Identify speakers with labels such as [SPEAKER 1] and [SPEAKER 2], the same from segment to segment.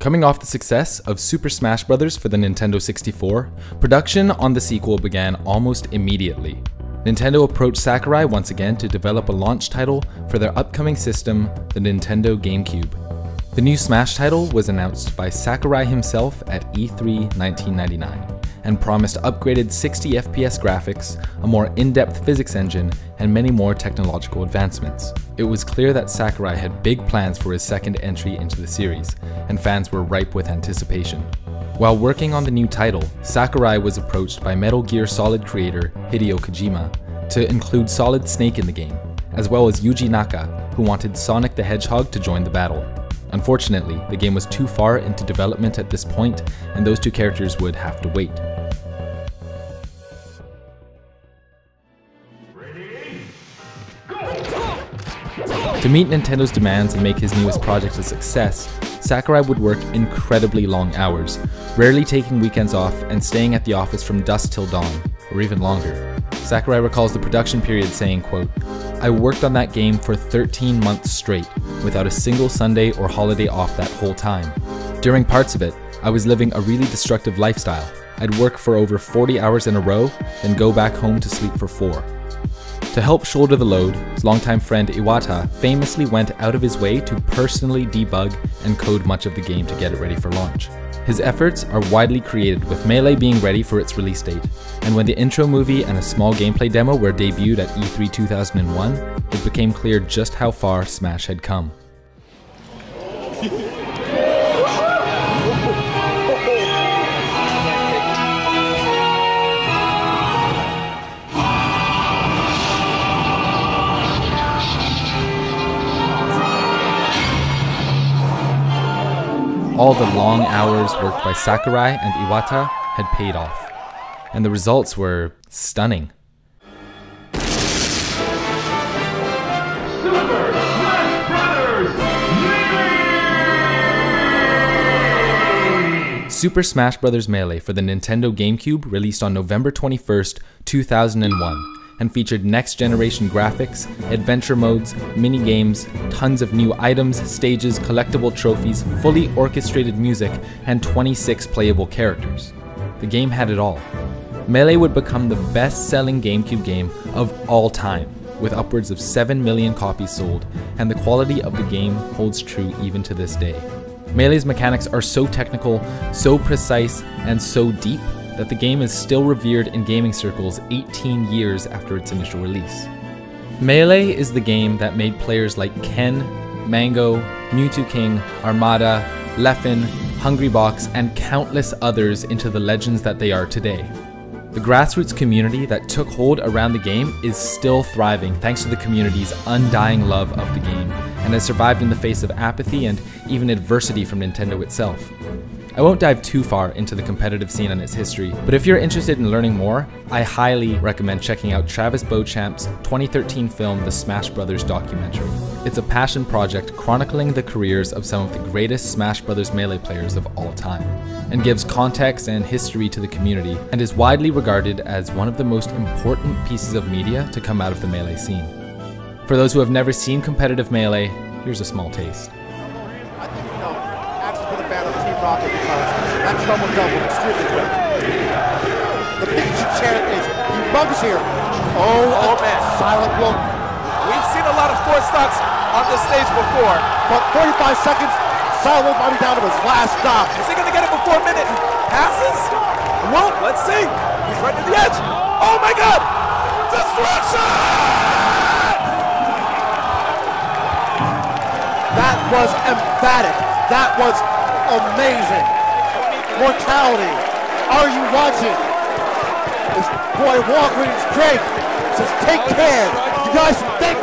[SPEAKER 1] Coming off the success of Super Smash Bros. For the Nintendo 64, production on the sequel began almost immediately. Nintendo approached Sakurai once again to develop a launch title for their upcoming system, the Nintendo GameCube. The new Smash title was announced by Sakurai himself at E3 1999 and promised upgraded 60 FPS graphics, a more in-depth physics engine, and many more technological advancements. It was clear that Sakurai had big plans for his second entry into the series, and fans were ripe with anticipation. While working on the new title, Sakurai was approached by Metal Gear Solid creator Hideo Kojima to include Solid Snake in the game, as well as Yuji Naka, who wanted Sonic the Hedgehog to join the battle. Unfortunately, the game was too far into development at this point, and those two characters would have to wait. To meet Nintendo's demands and make his newest project a success, Sakurai would work incredibly long hours, rarely taking weekends off and staying at the office from dusk till dawn, or even longer. Sakurai recalls the production period saying, quote, "I worked on that game for 13 months straight, without a single Sunday or holiday off that whole time. During parts of it, I was living a really destructive lifestyle. I'd work for over 40 hours in a row, then go back home to sleep for 4. To help shoulder the load, his longtime friend Iwata famously went out of his way to personally debug and code much of the game to get it ready for launch. His efforts are widely created, with Melee being ready for its release date, and when the intro movie and a small gameplay demo were debuted at E3 2001, it became clear just how far Smash had come. All the long hours worked by Sakurai and Iwata had paid off, and the results were stunning. Super Smash Bros. Melee for the Nintendo GameCube released on November 21st, 2001, and featured next-generation graphics, adventure modes, mini-games, tons of new items, stages, collectible trophies, fully orchestrated music, and 26 playable characters. The game had it all. Melee would become the best-selling GameCube game of all time, with upwards of 7 million copies sold, and the quality of the game holds true even to this day. Melee's mechanics are so technical, so precise, and so deep that the game is still revered in gaming circles 18 years after its initial release. Melee is the game that made players like Ken, Mango, Mewtwo King, Armada, Leffen, Hungrybox, and countless others into the legends that they are today. The grassroots community that took hold around the game is still thriving thanks to the community's undying love of the game, and has survived in the face of apathy and even adversity from Nintendo itself. I won't dive too far into the competitive scene and its history, but if you're interested in learning more, I highly recommend checking out Travis Beauchamp's 2013 film The Smash Bros. Documentary. It's a passion project chronicling the careers of some of the greatest Smash Bros. Melee players of all time, and gives context and history to the community, and is widely regarded as one of the most important pieces of media to come out of the Melee scene. For those who have never seen competitive Melee, here's a small taste.
[SPEAKER 2] Rocket because that trouble double extremely quick. The picture chant is humongous here. Oh man. Silent look.
[SPEAKER 3] We've seen a lot of four stocks on this stage before.
[SPEAKER 2] But 45 seconds, Silent might be down to his last stop.
[SPEAKER 3] Is he going to get it before a minute passes? Well, let's see. He's right to the edge. Oh my god! Destruction!
[SPEAKER 2] That was emphatic. That was amazing. Mortality. Are you watching? This boy Walgreens Drake says take care. You guys think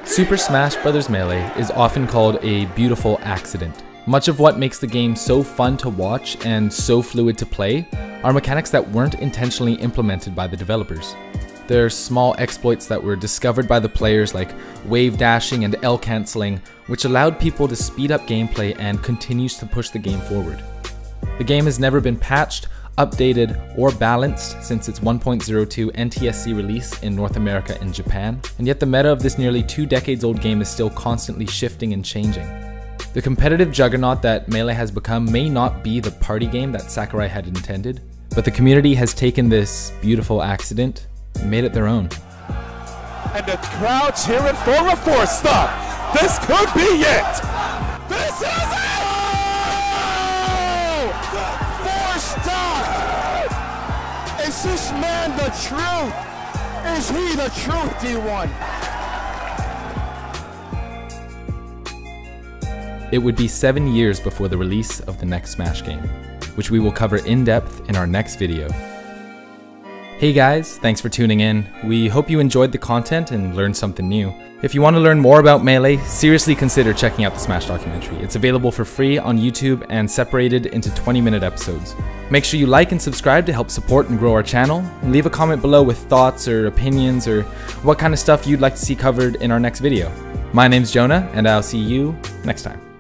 [SPEAKER 1] Super Smash Bros. Melee is often called a beautiful accident. Much of what makes the game so fun to watch and so fluid to play are mechanics that weren't intentionally implemented by the developers. There are small exploits that were discovered by the players, like wave dashing and L cancelling, which allowed people to speed up gameplay and continues to push the game forward. The game has never been patched, updated, or balanced since its 1.02 NTSC release in North America and Japan, and yet the meta of this nearly 2 decades old game is still constantly shifting and changing. The competitive juggernaut that Melee has become may not be the party game that Sakurai had intended, but the community has taken this beautiful accident and made it their own.
[SPEAKER 3] And the crowd cheering for a 4-star. This could be it. This is it!
[SPEAKER 2] 4-star! Is this man the truth? Is he the truth, D1?
[SPEAKER 1] It would be 7 years before the release of the next Smash game, which we will cover in depth in our next video. Hey guys, thanks for tuning in. We hope you enjoyed the content and learned something new. If you want to learn more about Melee, seriously consider checking out the Smash documentary. It's available for free on YouTube and separated into 20-minute episodes. Make sure you like and subscribe to help support and grow our channel. And leave a comment below with thoughts or opinions or what kind of stuff you'd like to see covered in our next video. My name's Jonah, and I'll see you next time.